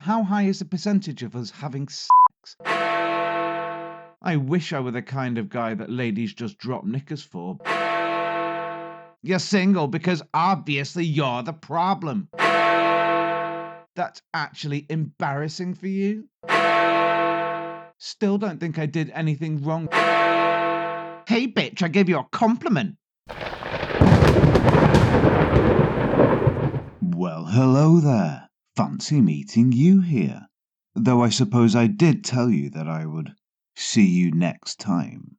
how high is the percentage of us having sex? I wish I were the kind of guy that ladies just drop knickers for. You're single because obviously you're the problem. That's actually embarrassing for you? Still don't think I did anything wrong. Hey bitch, I gave you a compliment. Well, hello there. Fancy meeting you here. Though I suppose I did tell you that I would see you next time.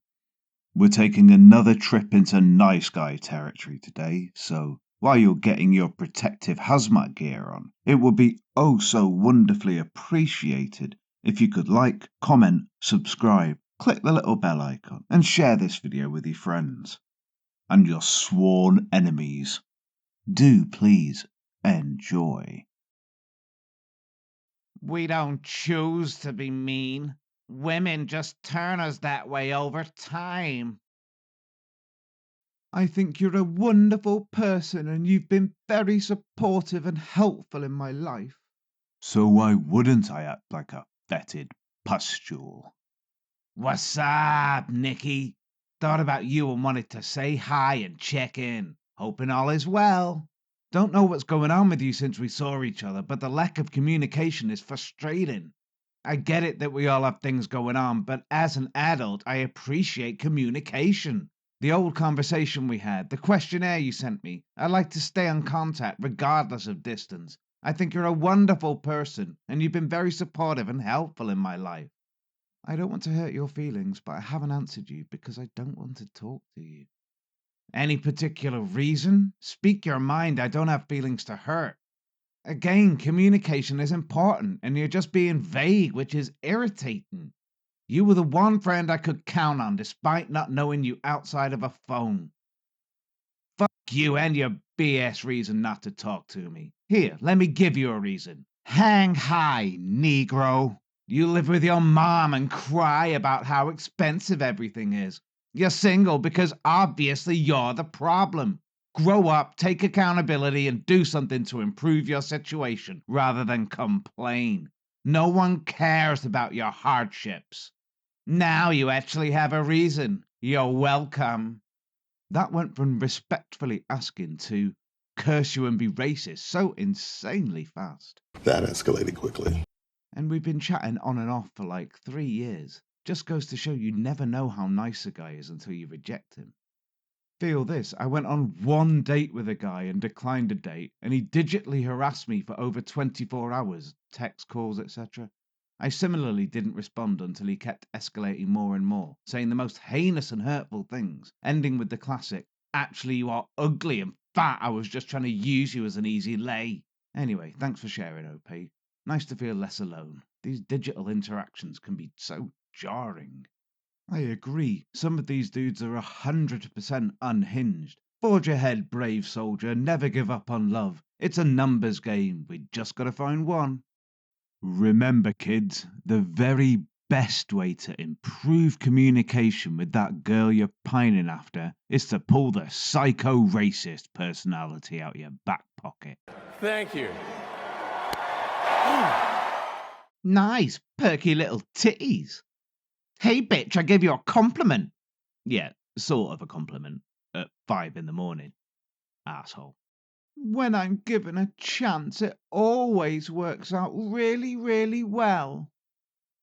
We're taking another trip into nice guy territory today, so while you're getting your protective hazmat gear on, it would be oh so wonderfully appreciated if you could like, comment, subscribe, click the little bell icon, and share this video with your friends and your sworn enemies. Do please enjoy. We don't choose to be mean. Women just turn us that way over time. I think you're a wonderful person and you've been very supportive and helpful in my life. So why wouldn't I act like a fetid pustule? What's up, Nicky? Thought about you and wanted to say hi and check in. Hoping all is well. Don't know what's going on with you since we saw each other, but the lack of communication is frustrating. I get it that we all have things going on, but as an adult, I appreciate communication. The old conversation we had, the questionnaire you sent me. I like to stay in contact regardless of distance. I think you're a wonderful person, and you've been very supportive and helpful in my life. I don't want to hurt your feelings, but I haven't answered you because I don't want to talk to you. Any particular reason? Speak your mind. I don't have feelings to hurt. Again, communication is important, and you're just being vague, which is irritating. You were the one friend I could count on, despite not knowing you outside of a phone. Fuck you and your BS reason not to talk to me. Here, let me give you a reason. Hang high, Negro. You live with your mom and cry about how expensive everything is. You're single because obviously you're the problem. Grow up, take accountability, and do something to improve your situation rather than complain. No one cares about your hardships. Now you actually have a reason. You're welcome. That went from respectfully asking to curse you and be racist so insanely fast. That escalated quickly. And we've been chatting on and off for like 3 years. Just goes to show you never know how nice a guy is until you reject him. Feel this, I went on one date with a guy and declined a date, and he digitally harassed me for over 24 hours, text calls, etc. I similarly didn't respond until he kept escalating more and more, saying the most heinous and hurtful things, ending with the classic, actually you are ugly and fat, I was just trying to use you as an easy lay. Anyway, thanks for sharing, OP. Nice to feel less alone. These digital interactions can be so jarring. I agree. Some of these dudes are 100% unhinged. Forge ahead, brave soldier. Never give up on love. It's a numbers game. We just gotta find one. Remember, kids, the very best way to improve communication with that girl you're pining after is to pull the psycho racist personality out your back pocket. Thank you. Nice, perky little titties. Hey bitch, I gave you a compliment. Yeah, sort of a compliment. At 5 in the morning. Asshole. When I'm given a chance, it always works out really, really well.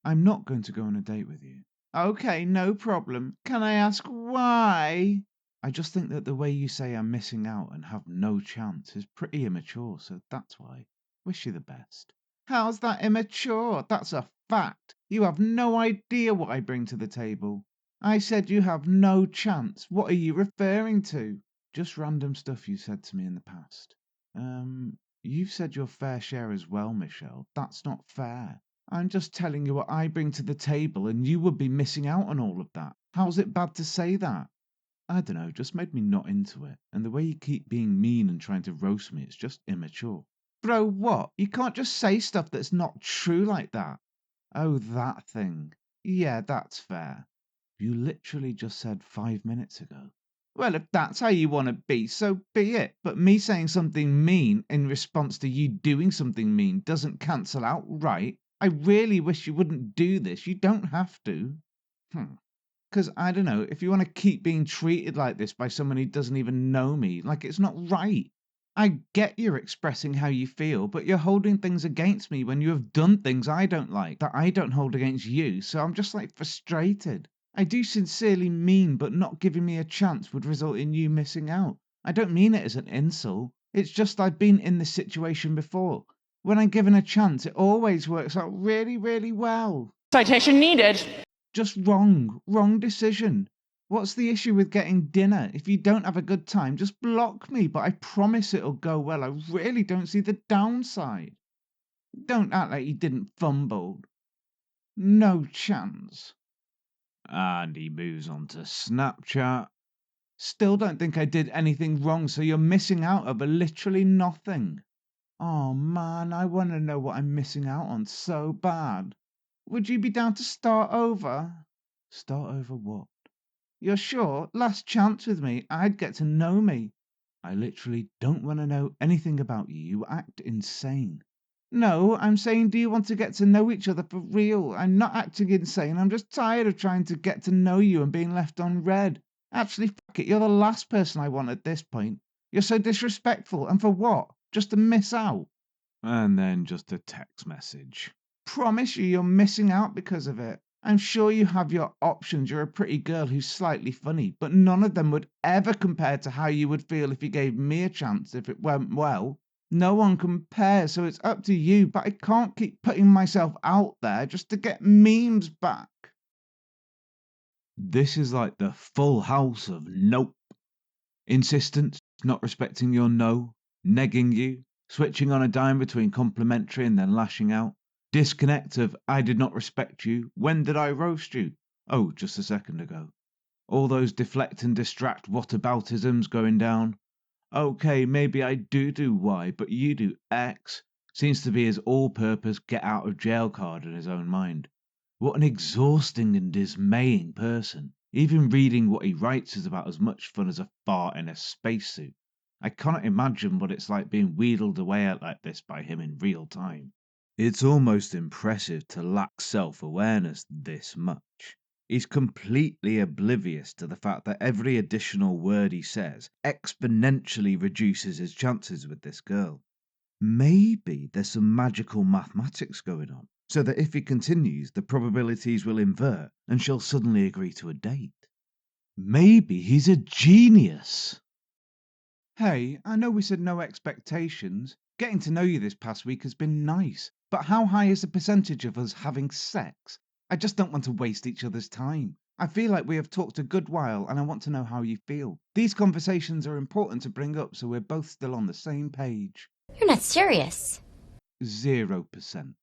I'm not going to go on a date with you. Okay, no problem. Can I ask why? I just think that the way you say I'm missing out and have no chance is pretty immature, so that's why. Wish you the best. How's that immature? That's a fact. You have no idea what I bring to the table. I said you have no chance. What are you referring to? Just random stuff you said to me in the past. You've said your fair share as well, Michelle. That's not fair. I'm just telling you what I bring to the table, and you would be missing out on all of that. How's it bad to say that? I don't know, just made me not into it. And the way you keep being mean and trying to roast me, it's just immature. Bro, what? You can't just say stuff that's not true like that. Oh, that thing. Yeah, that's fair. You literally just said 5 minutes ago. Well, if that's how you want to be, so be it. But me saying something mean in response to you doing something mean doesn't cancel out, right? I really wish you wouldn't do this. You don't have to. Because, I don't know, if you want to keep being treated like this by someone who doesn't even know me, like it's not right. I get you're expressing how you feel, but you're holding things against me when you have done things I don't like that I don't hold against you, so I'm just like frustrated. I do sincerely mean, but not giving me a chance would result in you missing out. I don't mean it as an insult. It's just I've been in this situation before. When I'm given a chance, it always works out really, really well. Citation needed. Just wrong. Wrong decision. What's the issue with getting dinner? If you don't have a good time, just block me, but I promise it'll go well. I really don't see the downside. Don't act like you didn't fumble. No chance. And he moves on to Snapchat. Still don't think I did anything wrong, so you're missing out over literally nothing. Oh man, I want to know what I'm missing out on so bad. Would you be down to start over? Start over what? You're sure? Last chance with me. I'd get to know me. I literally don't want to know anything about you. You act insane. No, I'm saying, do you want to get to know each other for real? I'm not acting insane. I'm just tired of trying to get to know you and being left on red. Actually, fuck it. You're the last person I want at this point. You're so disrespectful. And for what? Just to miss out. And then just a text message. Promise you, you're missing out because of it. I'm sure you have your options. You're a pretty girl who's slightly funny, but none of them would ever compare to how you would feel if you gave me a chance if it went well. No one compares, so it's up to you, but I can't keep putting myself out there just to get memes back. This is like the full house of nope. Insistence, not respecting your no, negging you, switching on a dime between complimentary and then lashing out. Disconnect of I did not respect you. When did I roast you? Oh, just a second ago. All those deflect and distract whataboutisms going down. Okay, maybe I do Y, but you do X. Seems to be his all-purpose get out of jail card in his own mind. What an exhausting and dismaying person. Even reading what he writes is about as much fun as a fart in a spacesuit. I cannot imagine what it's like being wheedled away at like this by him in real time. It's almost impressive to lack self-awareness this much. He's completely oblivious to the fact that every additional word he says exponentially reduces his chances with this girl. Maybe there's some magical mathematics going on, so that if he continues, the probabilities will invert and she'll suddenly agree to a date. Maybe he's a genius. Hey, I know we said no expectations. Getting to know you this past week has been nice, but how high is the percentage of us having sex? I just don't want to waste each other's time. I feel like we have talked a good while and I want to know how you feel. These conversations are important to bring up so we're both still on the same page. You're not serious. 0%.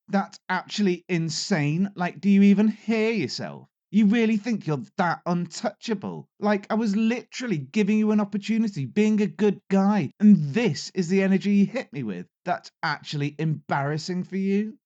That's actually insane. Like, do you even hear yourself? You really think you're that untouchable? Like, I was literally giving you an opportunity, being a good guy, and this is the energy you hit me with. That's actually embarrassing for you.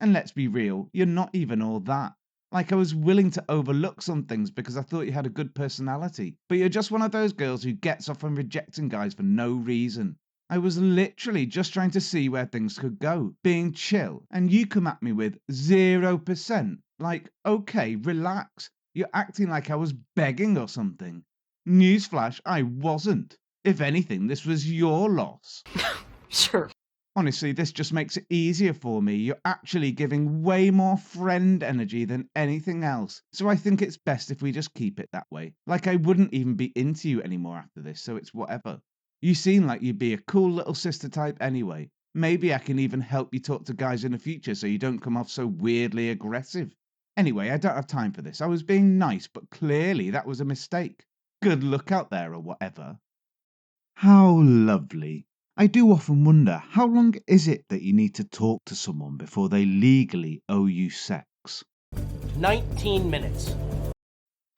And let's be real, you're not even all that. Like, I was willing to overlook some things because I thought you had a good personality, but you're just one of those girls who gets off on rejecting guys for no reason. I was literally just trying to see where things could go, being chill, and you come at me with 0%. Like, okay, relax. You're acting like I was begging or something. Newsflash, I wasn't. If anything, this was your loss. Sure. Honestly, this just makes it easier for me. You're actually giving way more friend energy than anything else. So I think it's best if we just keep it that way. Like I wouldn't even be into you anymore after this, so it's whatever. You seem like you'd be a cool little sister type anyway. Maybe I can even help you talk to guys in the future so you don't come off so weirdly aggressive. Anyway, I don't have time for this. I was being nice, but clearly that was a mistake. Good luck out there or whatever. How lovely. I do often wonder, how long is it that you need to talk to someone before they legally owe you sex? 19 minutes.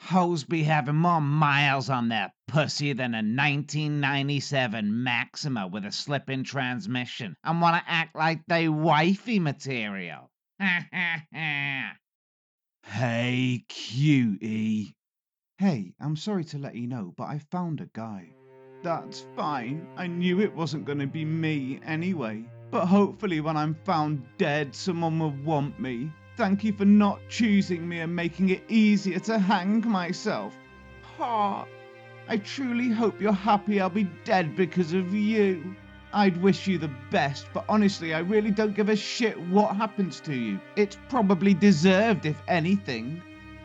Hoes be having more miles on their pussy than a 1997 Maxima with a slip-in transmission and want to act like they wifey material. Hey, cutie. Hey, I'm sorry to let you know, but I found a guy. That's fine. I knew it wasn't going to be me anyway. But hopefully when I'm found dead, someone will want me. Thank you for not choosing me and making it easier to hang myself. Ha! I truly hope you're happy I'll be dead because of you. I'd wish you the best, but honestly, I really don't give a shit what happens to you. It's probably deserved, if anything.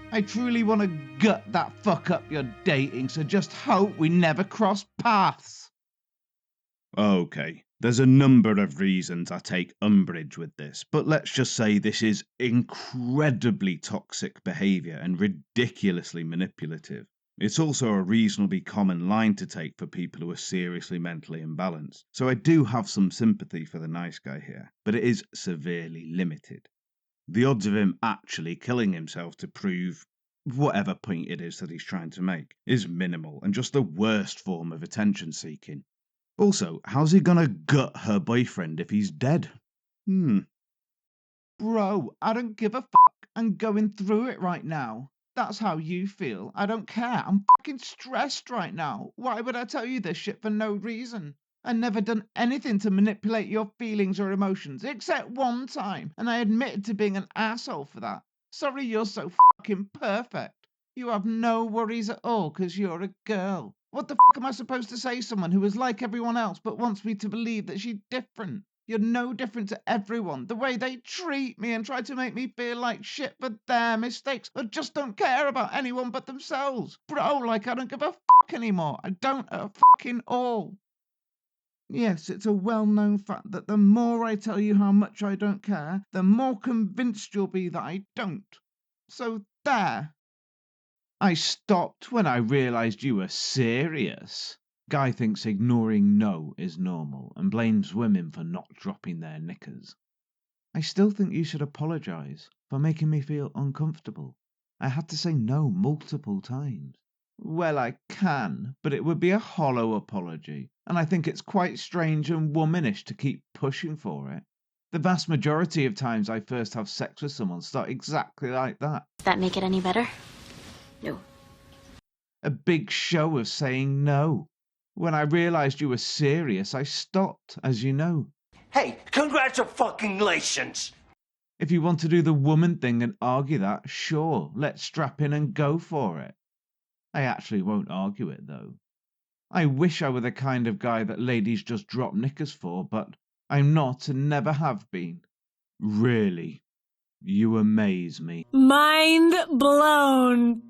I truly want to gut that fuck up you're dating, so just hope we never cross paths. Okay, there's a number of reasons I take umbrage with this, but let's just say this is incredibly toxic behaviour and ridiculously manipulative. It's also a reasonably common line to take for people who are seriously mentally imbalanced, so I do have some sympathy for the nice guy here, but it is severely limited. The odds of him actually killing himself to prove whatever point it is that he's trying to make is minimal and just the worst form of attention seeking. Also, how's he gonna gut her boyfriend if he's dead? Bro, I don't give a fuck. I'm going through it right now. That's how you feel. I don't care. I'm fucking stressed right now. Why would I tell you this shit for no reason? I never done anything to manipulate your feelings or emotions, except one time, and I admitted to being an asshole for that. Sorry you're so fucking perfect. You have no worries at all because you're a girl. What the fuck am I supposed to say to someone who is like everyone else but wants me to believe that she's different? You're no different to everyone. The way they treat me and try to make me feel like shit for their mistakes, or just don't care about anyone but themselves. Bro, like I don't give a fuck anymore. I don't at fucking all. Yes, it's a well-known fact that the more I tell you how much I don't care, the more convinced you'll be that I don't. So there. I stopped when I realised you were serious. Guy thinks ignoring no is normal and blames women for not dropping their knickers. I still think you should apologise for making me feel uncomfortable. I had to say no multiple times. Well, I can, but it would be a hollow apology, and I think it's quite strange and womanish to keep pushing for it. The vast majority of times I first have sex with someone start exactly like that. Does that make it any better? No. A big show of saying no. When I realised you were serious, I stopped, as you know. Hey, congratulations! If you want to do the woman thing and argue that, sure, let's strap in and go for it. I actually won't argue it, though. I wish I were the kind of guy that ladies just drop knickers for, but I'm not and never have been. Really, you amaze me. Mind blown.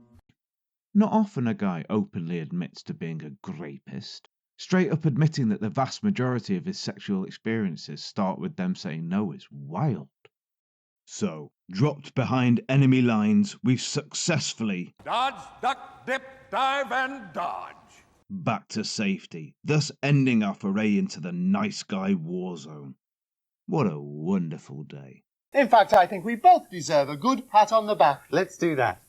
Not often a guy openly admits to being a grapist. Straight up admitting that the vast majority of his sexual experiences start with them saying no is wild. So, dropped behind enemy lines, we've successfully dodge, duck, dip, dive, and dodge. Back to safety, thus ending our foray into the nice guy war zone. What a wonderful day. In fact, I think we both deserve a good pat on the back. Let's do that.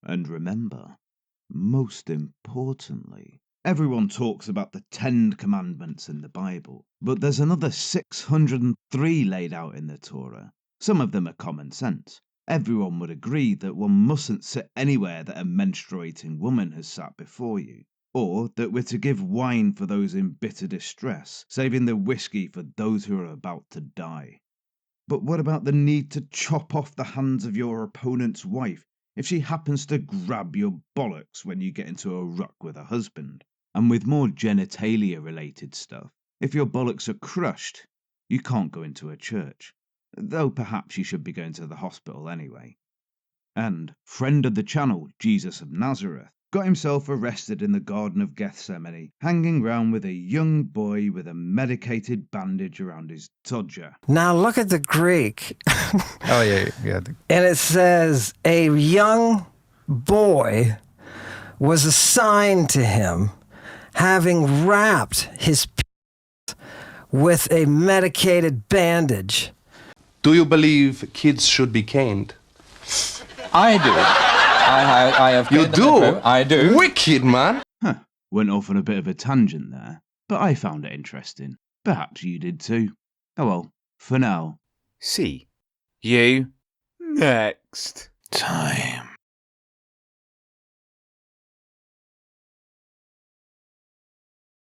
And remember, most importantly, everyone talks about the 10 commandments in the Bible, but there's another 603 laid out in the Torah. Some of them are common sense. Everyone would agree that one mustn't sit anywhere that a menstruating woman has sat before you, or that we're to give wine for those in bitter distress, saving the whiskey for those who are about to die. But what about the need to chop off the hands of your opponent's wife if she happens to grab your bollocks when you get into a ruck with her husband? And with more genitalia-related stuff, if your bollocks are crushed, you can't go into a church. Though perhaps you should be going to the hospital anyway. And friend of the channel, Jesus of Nazareth, got himself arrested in the Garden of Gethsemane, hanging round with a young boy with a medicated bandage around his todger. Now look at the Greek. Oh, yeah. And it says, a young boy was assigned to him, having wrapped his with a medicated bandage. Do you believe kids should be caned? I do. I have. You do? I do. Wicked, man. Went off on a bit of a tangent there, but I found it interesting. Perhaps you did too. Oh well, For now. See you next time.